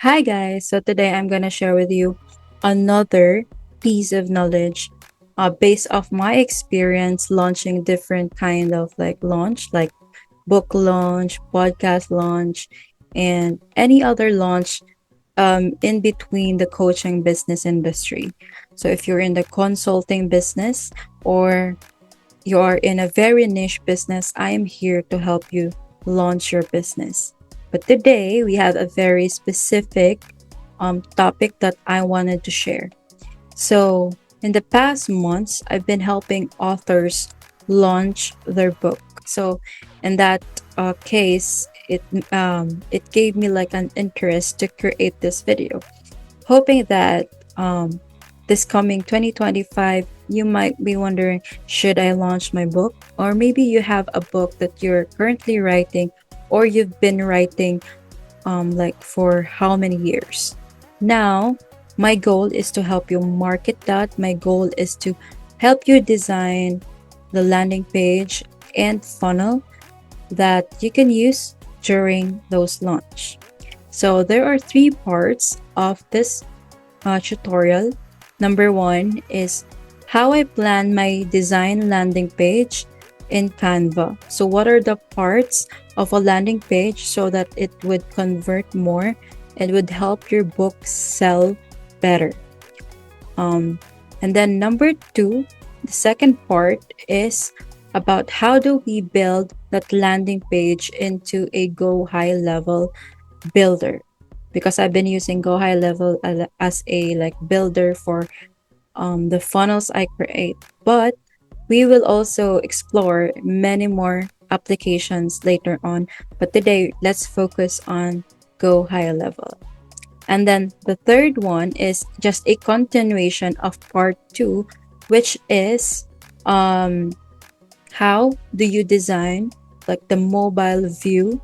Hi guys, so today I'm gonna share with you another piece of knowledge based off my experience launching different kind of launch, like book launch, podcast launch, and any other launch in between the coaching business industry. So if you're in the consulting business or you are in a very niche business, I am here to help you launch your business. But today we have a very specific topic that I wanted to share. So, in the past months, I've been helping authors launch their book. So, in that case, it gave me like an interest to create this video, hoping that this coming 2025, you might be wondering, should I launch my book? Or maybe you have a book that you're currently writing or you've been writing like for how many years. Now, my goal is to help you market that. My goal is to help you design the landing page and funnel that you can use during those launch. So there are three parts of this tutorial. Number one is how I plan my design landing page in Canva. So what are the parts of a landing page so that it would convert more and would help your book sell better. And then number two, the second part is about how do we build that landing page into a GoHighLevel builder, because I've been using GoHighLevel as a like builder for the funnels I create. But we will also explore many more applications later on. But today, let's focus on GoHighLevel. And then the third one is just a continuation of part two, which is how do you design like the mobile view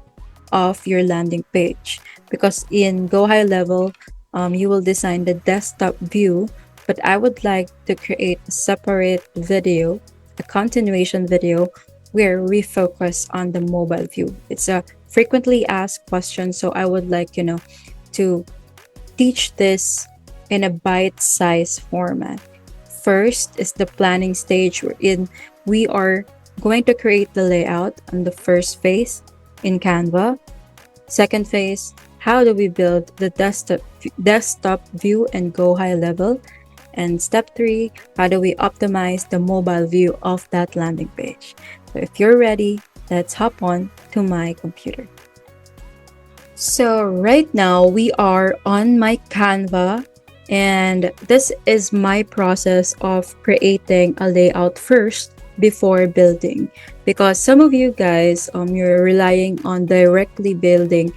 of your landing page? Because in GoHighLevel, you will design the desktop view, but I would like to create a separate video, a continuation video where we focus on the mobile view. It's a frequently asked question, so I would like, to teach this in a bite-sized format. First is the planning stage wherein we are going to create the layout on the first phase in Canva. Second phase, how do we build the desktop view and GoHighLevel? And step three, how do we optimize the mobile view of that landing page? So if you're ready, let's hop on to my computer. So right now we are on my Canva, and this is my process of creating a layout first before building, because some of you guys you're relying on directly building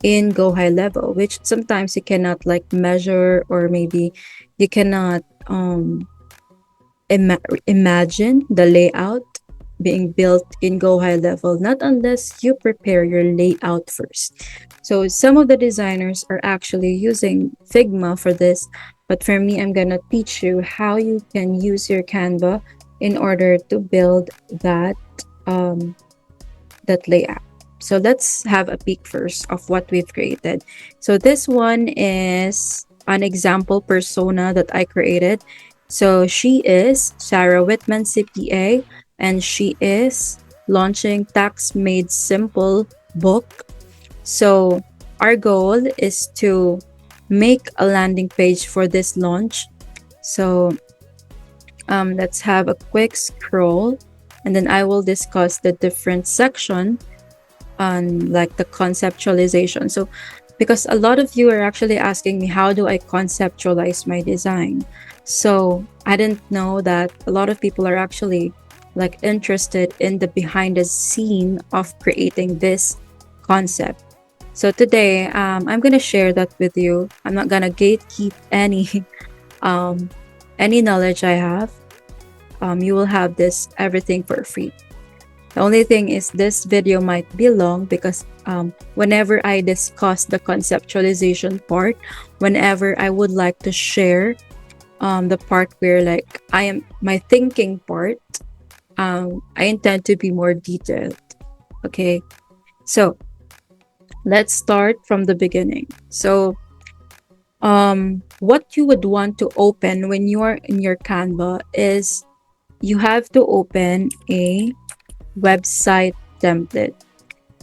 in GoHighLevel, which sometimes you cannot like measure, or maybe you cannot imagine the layout being built in GoHighLevel, not unless you prepare your layout first. So some of the designers are actually using Figma for this, but for me, I'm gonna teach you how you can use your Canva in order to build that layout. So let's have a peek first of what we've created. So this one is an example persona that I created. So she is Sarah Whitman CPA, and she is launching Tax Made Simple book. So our goal is to make a landing page for this launch. So let's have a quick scroll, and then I will discuss the different section on like the conceptualization. So because a lot of you are actually asking me, how do I conceptualize my design? So I didn't know that a lot of people are actually like interested in the behind the scene of creating this concept. So today, I'm gonna share that with you. I'm not gonna gatekeep um, any knowledge I have. You will have this everything for free. The only thing is this video might be long because whenever I discuss the conceptualization part, whenever I would like to share the part where like I am my thinking part, I intend to be more detailed. Okay, so let's start from the beginning. So What you would want to open when you are in your Canva is you have to open a website template,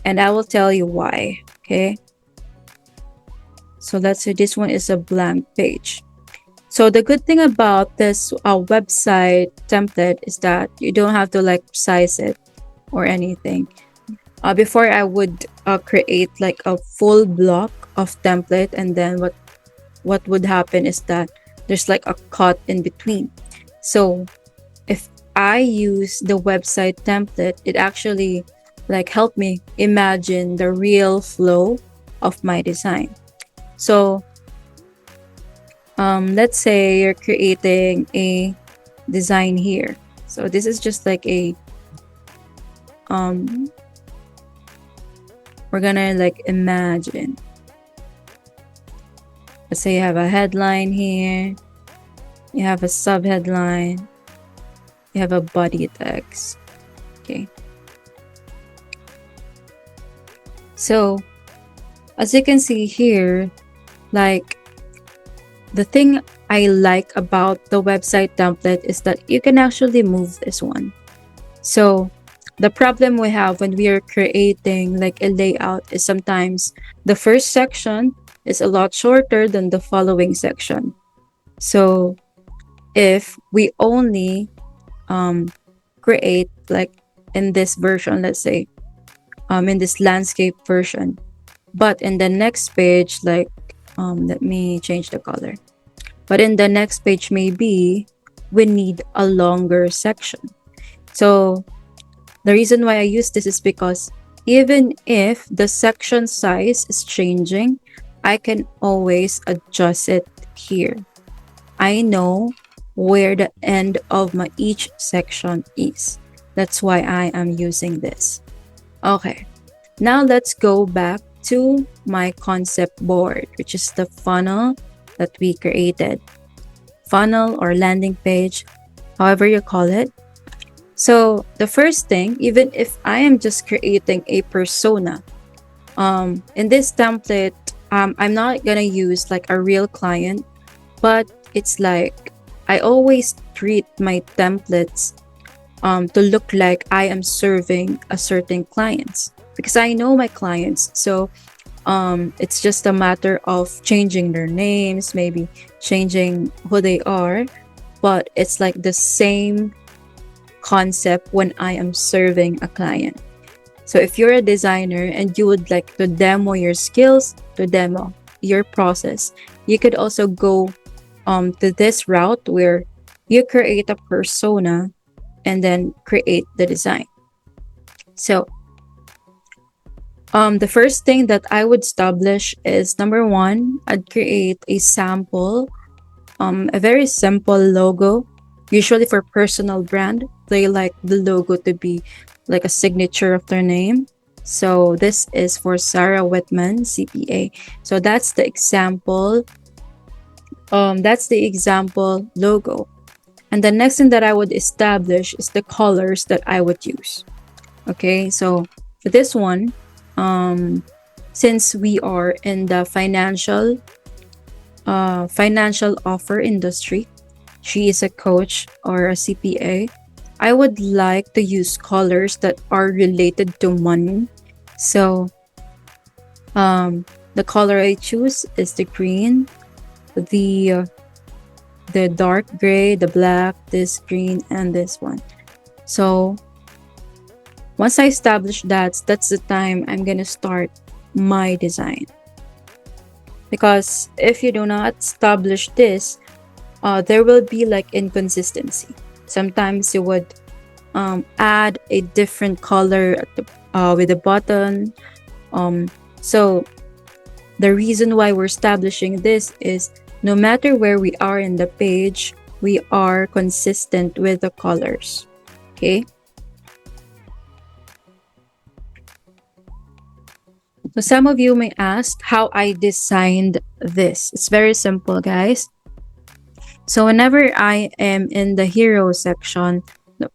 and I will tell you why. Okay, so let's say this one is a blank page. So the good thing about this website template is that you don't have to like size it or anything. Before I would create like a full block of template, and then what would happen is that there's like a cut in between. So if I use the website template, it actually like helped me imagine the real flow of my design. So let's say you're creating a design here. So this is just like a we're gonna like imagine, let's say you have a headline here, you have a subheadline, you have a body text. Okay, so as you can see here, like the thing I like about the website template is that you can actually move this one. So the problem we have when we are creating like a layout is sometimes the first section is a lot shorter than the following section. So if we only create like in this version, let's say in this landscape version, but in the next page, like let me change the color, but in the next page maybe we need a longer section. So the reason why I use this is because even if the section size is changing, I can always adjust it here. I know where the end of my each section is. That's why I am using this. Okay, now let's go back to my concept board, which is the funnel that we created. Funnel or landing page, however you call it. So the first thing, even if I am just creating a persona, in this template, I'm not gonna use like a real client, but it's like I always treat my templates to look like I am serving a certain clients, because I know my clients. So it's just a matter of changing their names, maybe changing who they are, but it's like the same concept when I am serving a client. So if you're a designer and you would like to demo your skills, to demo your process, you could also go to this route where you create a persona and then create the design. So the first thing that I would establish is, number one, I'd create a sample, a very simple logo. Usually for personal brand, they like the logo to be like a signature of their name. So this is for Sarah Whitman, CPA. So that's the example. That's the example logo. And the next thing that I would establish is the colors that I would use. Okay, so for this one, since we are in the financial offer industry, she is a coach or a CPA, I would like to use colors that are related to money. So the color I choose is the green, the dark gray, the black, this green, and this one. So once I establish that, that's the time I'm gonna start my design. Because if you do not establish this, there will be like inconsistency. Sometimes you would add a different color at the, with the button. So the reason why we're establishing this is no matter where we are in the page, we are consistent with the colors. Okay. So some of you may ask how I designed this. It's very simple, guys. So whenever I am in the hero section,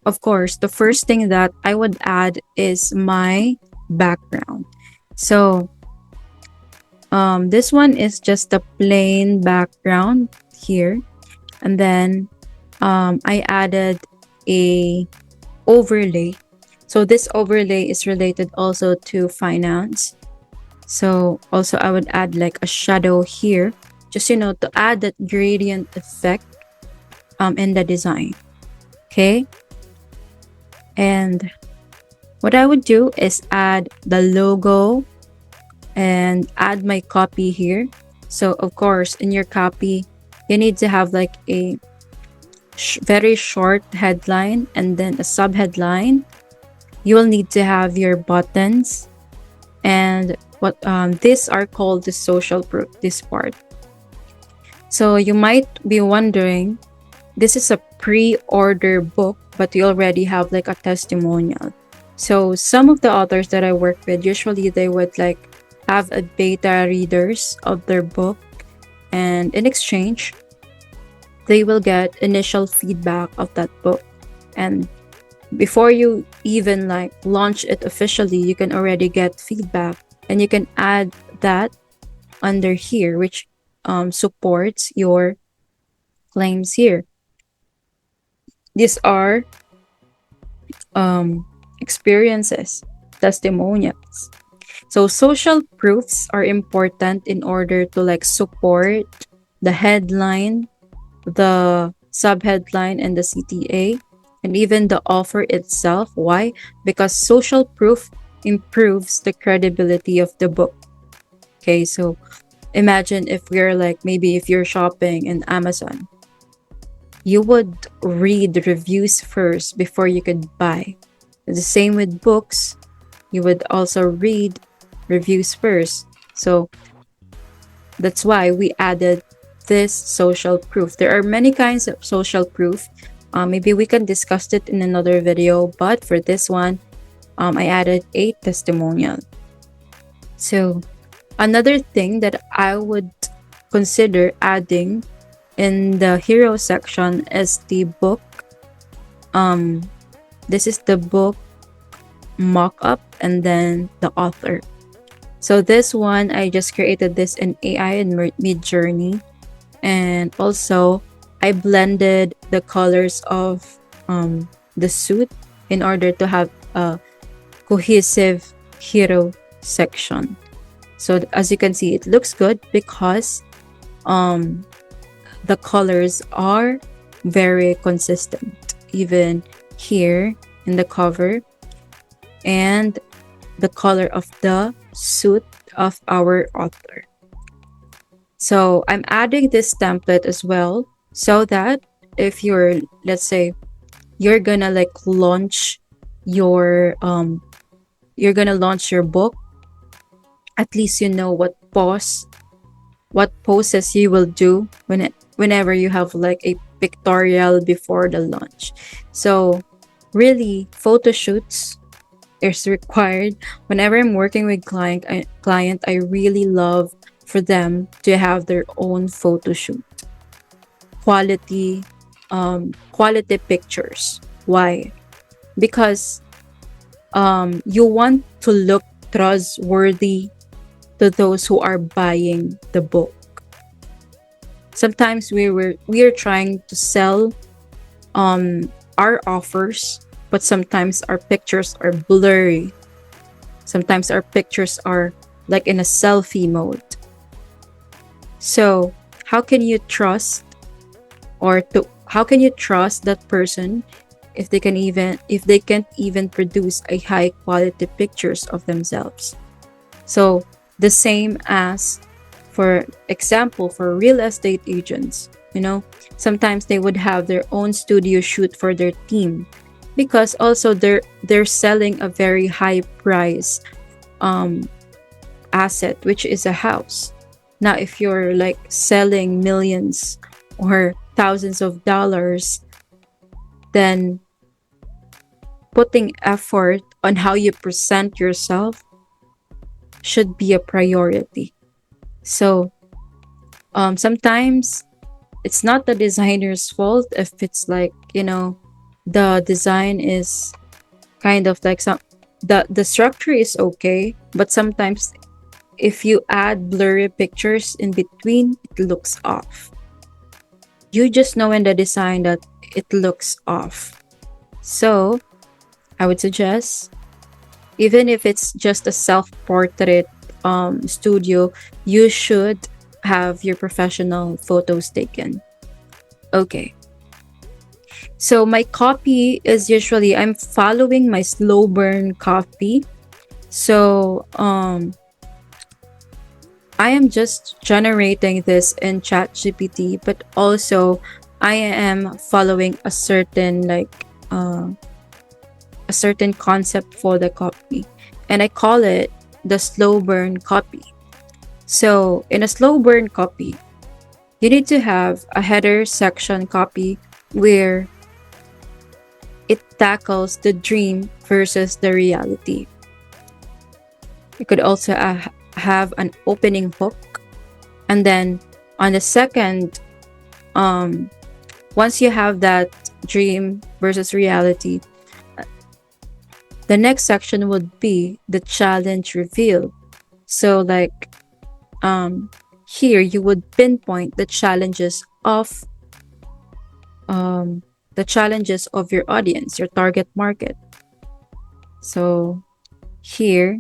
of course, the first thing that I would add is my background. So This one is just a plain background here, and then I added a overlay. So this overlay is related also to finance. So also I would add like a shadow here, just to add that gradient effect in the design. Okay. And what I would do is add the logo and add my copy here. So of course, in your copy, you need to have like a very short headline and then a subheadline. You will need to have your buttons, and what these are called the social proof, this part. So you might be wondering, this is a pre-order book, but you already have like a testimonial. So some of the authors that I work with, usually they would like have a beta readers of their book, and in exchange, they will get initial feedback of that book. And before you even like launch it officially, you can already get feedback, and you can add that under here, which supports your claims here. These are experiences, testimonials. So social proofs are important in order to like support the headline, the subheadline, and the CTA, and even the offer itself. Why? Because social proof improves the credibility of the book. Okay, so imagine if we're like, maybe if you're shopping in Amazon, you would read reviews first before you could buy. The same with books, you would also read reviews first. So that's why we added this social proof. There are many kinds of social proof. Maybe we can discuss it in another video, but for this one, I added a testimonial. So another thing that I would consider adding in the hero section is the book. This is the book mock-up and then the author. So this one, I just created this in AI and Midjourney. And also, I blended the colors of the suit in order to have a cohesive hero section. So as you can see, it looks good because the colors are very consistent, even here in the cover, and the color of the suit of our author. So I'm adding this template as well, so that if you're, let's say, you're gonna like launch your book, at least you know what poses you will do whenever you have like a pictorial before the launch. So really, photo shoots is required. Whenever I'm working with client, I really love for them to have their own photo shoot. Quality pictures. Why? Because you want to look trustworthy to those who are buying the book. Sometimes we are trying to sell our offers, but sometimes our pictures are blurry. Sometimes our pictures are like in a selfie mode. So how can you trust that person if they can't even produce a high quality pictures of themselves? So the same as, for example, for real estate agents, sometimes they would have their own studio shoot for their team, because also they're selling a very high price asset, which is a house. Now if you're like selling millions or thousands of dollars, then putting effort on how you present yourself should be a priority. So sometimes it's not the designer's fault if it's like, the design is kind of like the structure is okay, but sometimes If you add blurry pictures in between, it looks off. You just know in the design that it looks off. So I would suggest, even if it's just a self-portrait studio, you should have your professional photos taken. Okay. So my copy is usually, I'm following my slow burn copy. So I am just generating this in ChatGPT, but also I am following a certain a certain concept for the copy, and I call it the slow burn copy. So in a slow burn copy, you need to have a header section copy where it tackles the dream versus the reality. You could also have an opening hook, and then on the second, once you have that dream versus reality, the next section would be the challenge reveal. So like here you would pinpoint the challenges of your audience, your target market. So here,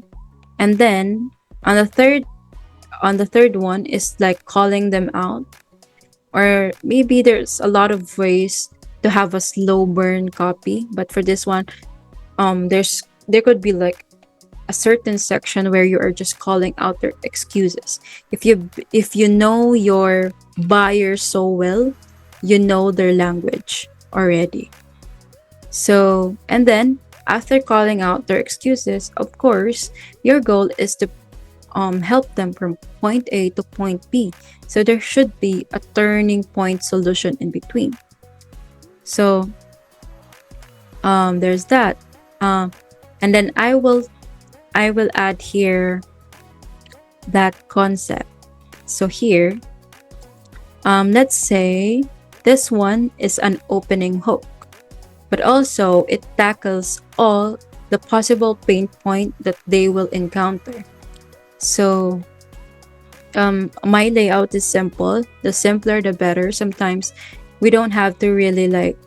and then on the third one is like calling them out, or maybe there's a lot of ways to have a slow burn copy, but for this one, there could be like a certain section where you are just calling out their excuses. If you know your buyers so well, you know their language already. So, and then after calling out their excuses, of course, your goal is to help them from point A to point B. So there should be a turning point solution in between. So there's that. And then I will add here that concept. So here, let's say this one is an opening hook, but also it tackles all the possible pain point that they will encounter. So my layout is simple. The simpler the better. Sometimes we don't have to really like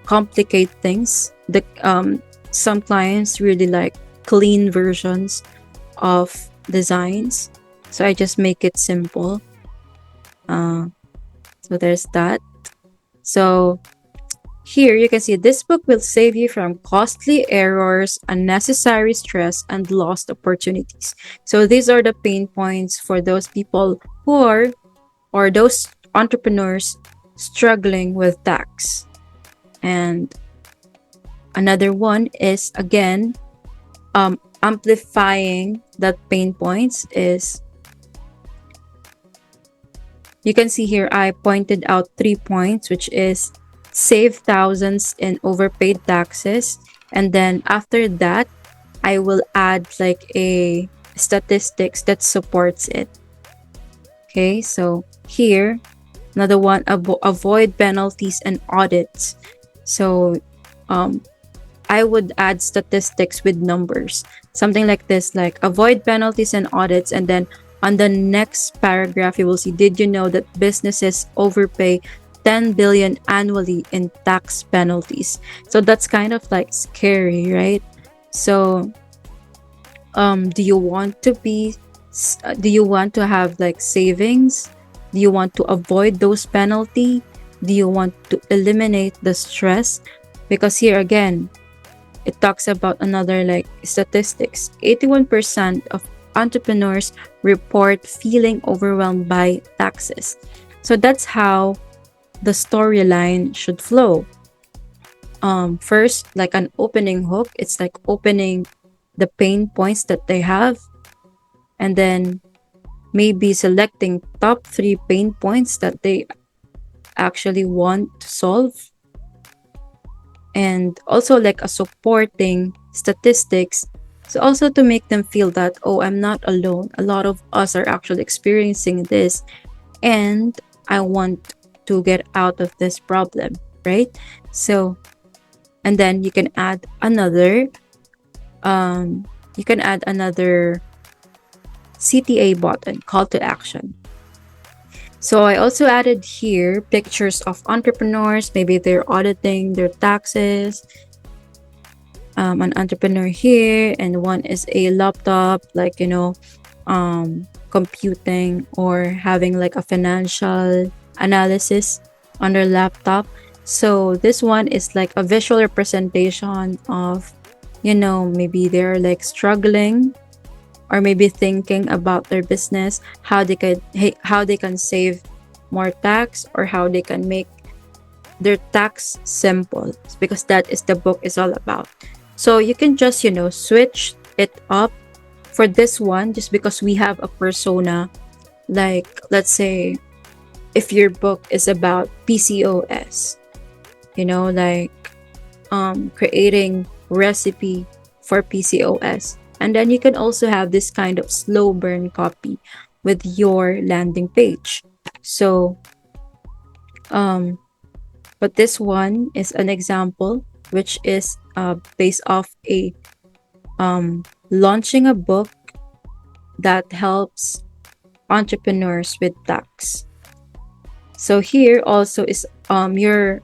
complicate things. Some clients really like clean versions of designs, so I just make it simple. So there's that. So here you can see this book will save you from costly errors, unnecessary stress, and lost opportunities. So these are the pain points for those people who are, or those entrepreneurs struggling with tax. And another one is, again, amplifying that pain points is, you can see here I pointed out 3 points, which is save thousands in overpaid taxes, and then after that I will add like a statistics that supports it. Okay, so here another one, avoid penalties and audits. So I would add statistics with numbers, something like this, like avoid penalties and audits. And then on the next paragraph, you will see, did you know that businesses overpay 10 billion annually in tax penalties? So that's kind of like scary, right? So do you want to have like savings? Do you want to avoid those penalty? Do you want to eliminate the stress? Because here again, it talks about another like statistics. 81% of entrepreneurs report feeling overwhelmed by taxes. So that's how the storyline should flow. First, like an opening hook, it's like opening the pain points that they have, and then maybe selecting top 3 pain points that they actually want to solve, and also like a supporting statistics, so also to make them feel that, oh, I'm not alone, a lot of us are actually experiencing this, and I want to get out of this problem, right? So, and then you can add another CTA button, call to action. So I also added here pictures of entrepreneurs, maybe they're auditing their taxes, an entrepreneur here, and one is a laptop, like, computing or having like a financial analysis on their laptop. So this one is like a visual representation of, maybe they're like struggling or maybe thinking about their business, how they can save more tax, or how they can make their tax simple, because that is the book is all about. So you can just, switch it up for this one, just because we have a persona. Like, let's say if your book is about PCOS, like creating recipe for PCOS. And then you can also have this kind of slow burn copy with your landing page. So, but this one is an example, which is based off a launching a book that helps entrepreneurs with tax. So here also is your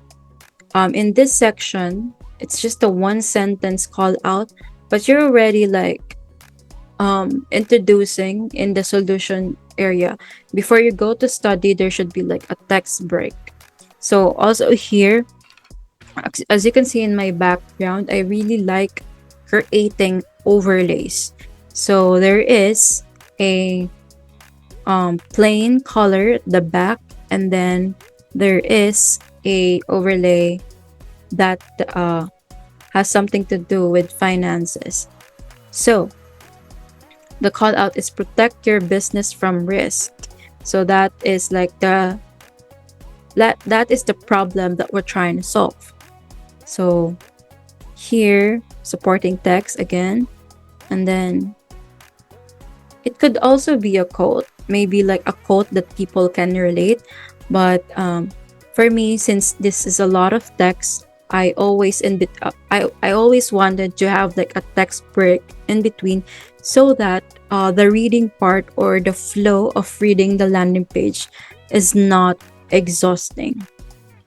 in this section, it's just a one sentence call out, but you're already like introducing in the solution area. Before you go to study, there should be like a text break. So also here, as you can see in my background, I really like creating overlays. So there is a plain color at the back, and then there is a overlay that has something to do with finances. So the call out is protect your business from risk. So that is like that is the problem that we're trying to solve. So here, supporting text again, and then it could also be a quote, maybe like a quote that people can relate. But for me, since this is a lot of text, I always I always wanted to have like a text break in between, so that the reading part or the flow of reading the landing page is not exhausting.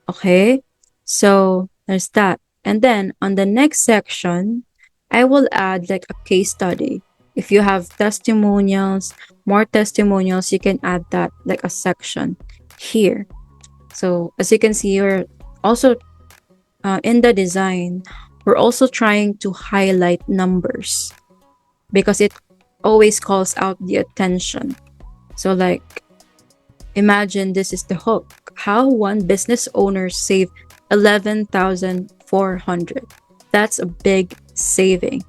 Okay, so there's that. And then on the next section, I will add like a case study. If you have testimonials, more testimonials, you can add that like a section here. So as you can see, you're also in the design, we're also trying to highlight numbers because it always calls out the attention. So like, imagine this is the hook. How one business owner saved 11,400. That's a big saving.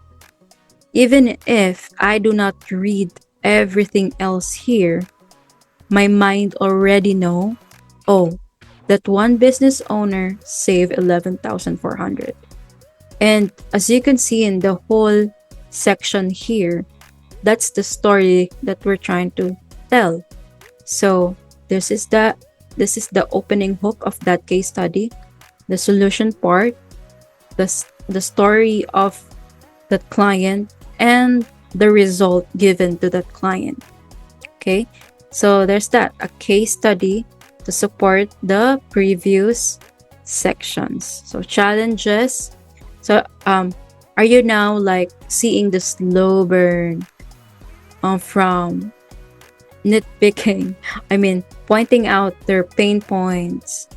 Even if I do not read everything else here, my mind already know, oh, that one business owner saved 11,400. And as you can see in the whole section here, that's the story that we're trying to tell. So this is the opening hook of that case study, the solution part, the story of that client, and the result given to that client. Okay, so there's that, a case study to support the previous sections. So challenges. So are you now like seeing the slow burn from nitpicking? I mean, pointing out their pain points,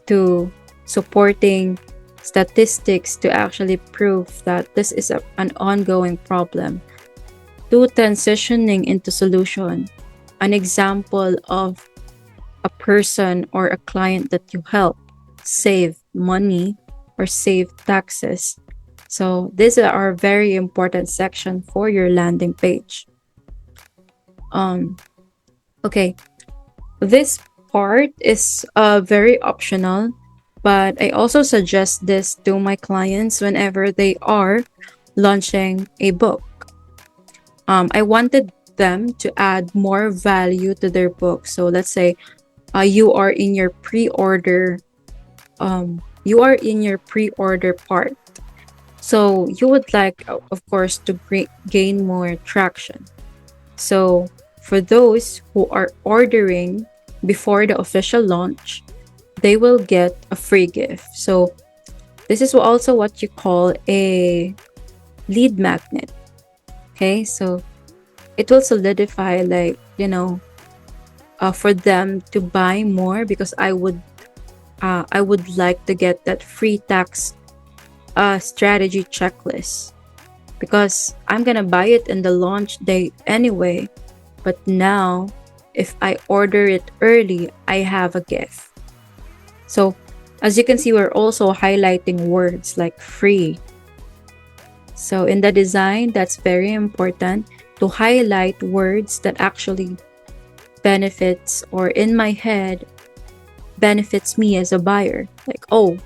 to supporting statistics to actually prove that this is an ongoing problem, to transitioning into solution, an example of a person or a client that you help save money or save taxes. So these are very important section for your landing page. Okay, this part is very optional, but I also suggest this to my clients whenever they are launching a book. I wanted them to add more value to their book. So let's say you are in your pre-order part. So you would like, of course, to gain more traction. So for those who are ordering before the official launch, they will get a free gift. So this is also what you call a lead magnet. Okay, so it will solidify, like, for them to buy more, because I would like to get that free tax strategy checklist, because I'm gonna buy it in the launch day anyway. But now, if I order it early, I have a gift. So as you can see, we're also highlighting words like free. So in the design, that's very important to highlight words that actually benefits, or in my head, benefits me as a buyer. Like, oh,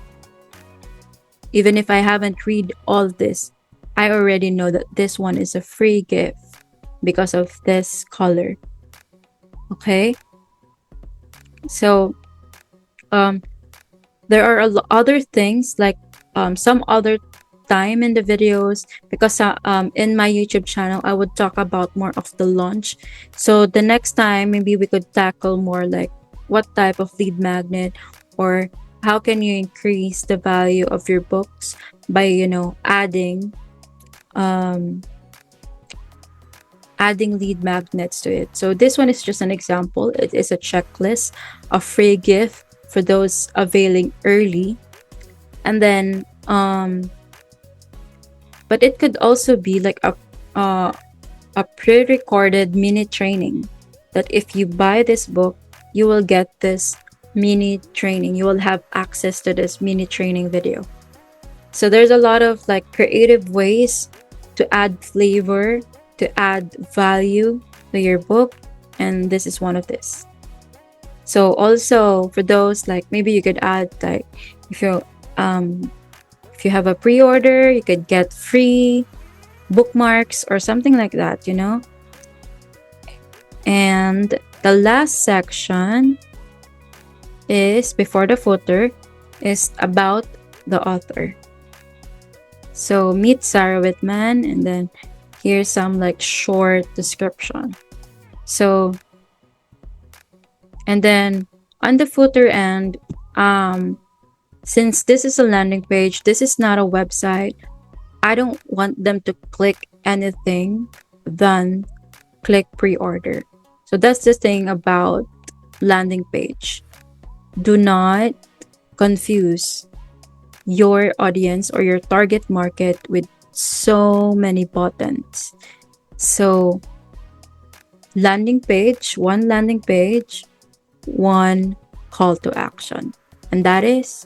even if I haven't read all this, I already know that this one is a free gift because of this color. Okay? So there are other things, like some other time in the videos, because in my YouTube channel I would talk about more of the launch. So the next time, maybe we could tackle more like what type of lead magnet, or how can you increase the value of your books by adding lead magnets to it. So this one is just an example. It is a checklist, a free gift for those availing early. And then but it could also be like a pre-recorded mini training, that if you buy this book, you will get this mini training. You will have access to this mini training video. So there's a lot of like creative ways to add flavor, to add value to your book, and this is one of this. So also for those, like, maybe you could add, like, if you have a pre-order, you could get free bookmarks or something like that, And the last section is before the footer, is about the author. So meet Sarah Whitman, and then here's some like short description. So, and then on the footer end, since this is a landing page, this is not a website, I don't want them to click anything than click pre-order. So that's the thing about landing page. Do not confuse your audience or your target market with so many buttons. So landing page, one call to action, and that is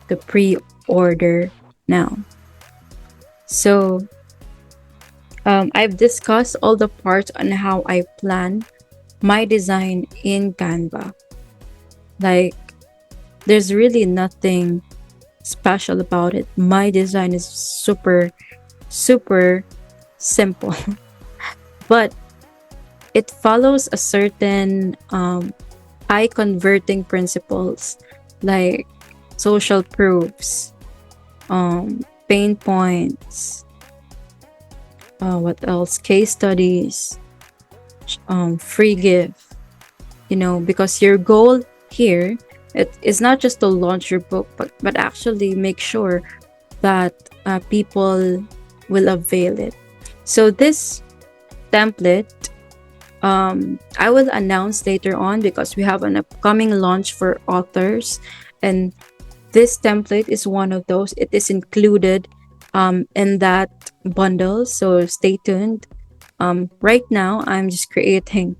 the pre-order now. So I've discussed all the parts on how I plan my design in Canva. Like, there's really nothing special about it. My design is super simple, but it follows a certain eye converting principles, like social proofs, pain points, what else, case studies, free gift, because your goal here, it is not just to launch your book, but actually make sure that people will avail it. So this template, I will announce later on, because we have an upcoming launch for authors, and this template is one of those. It is included in that bundle, so stay tuned. Right now I'm just creating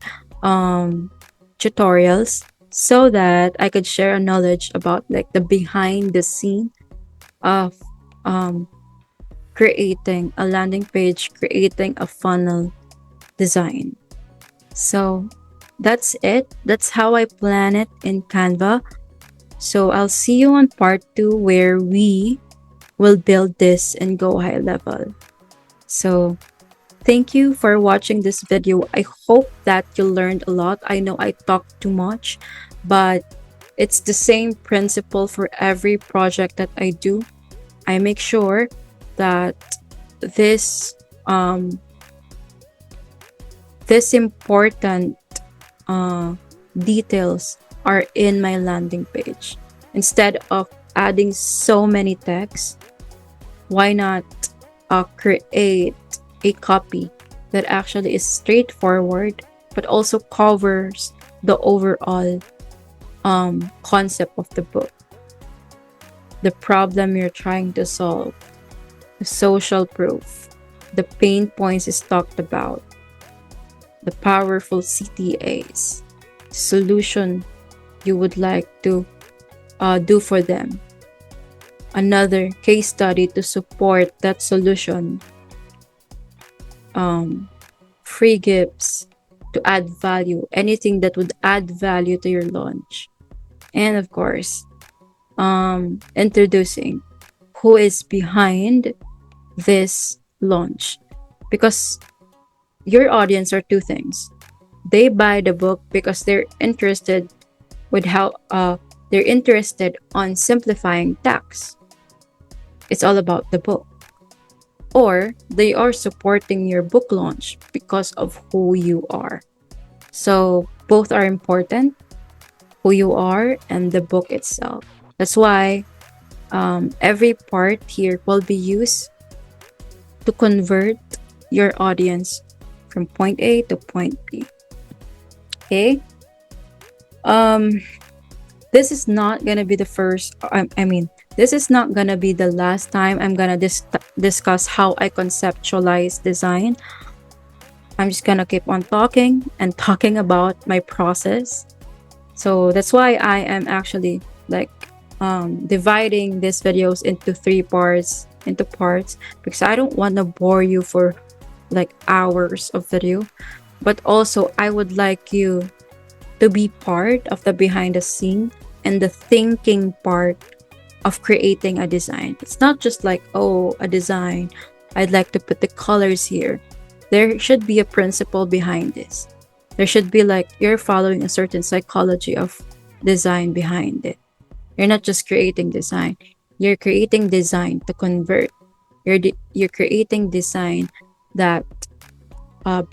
tutorials so that I could share a knowledge about like the behind the scene of creating a landing page, creating a funnel design. So that's it. That's how I plan it in Canva. So I'll see you on part 2, where we will build this and go high level. So thank you for watching this video. I hope that you learned a lot. I know I talked too much, but it's the same principle for every project that I do. I make sure that this important uh, details are in my landing page. Instead of adding so many texts, why not create a copy that actually is straightforward but also covers the overall concept of the book, the problem you're trying to solve, the social proof, the pain points is talked about, the powerful CTAs, solution you would like to do for them, another case study to support that solution, free gifts to add value, anything that would add value to your launch, and of course, introducing who is behind this launch, because your audience are two things. They buy the book because they're interested with how they're interested on simplifying tax. It's all about the book. Or they are supporting your book launch because of who you are. So both are important, who you are and the book itself. That's why every part here will be used to convert your audience from point A to point B. Okay. This is not gonna be the first. This is not gonna be the last time I'm gonna discuss how I conceptualize design. I'm just gonna keep on talking and talking about my process. So that's why I am actually like dividing these videos into parts, because I don't want to bore you for like hours of video, but also I would like you to be part of the behind the scene and the thinking part of creating a design. It's not just like, oh, a design, I'd like to put the colors here. There should be a principle behind this. There should be like you're following a certain psychology of design behind it. You're not just creating design. You're creating design to convert. You're creating design that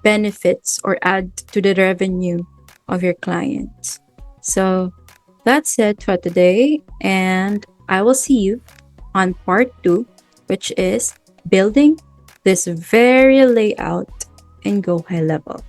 benefits or add to the revenue of your clients. So that's it for today, and I will see you on part 2, which is building this very layout in GoHighLevel.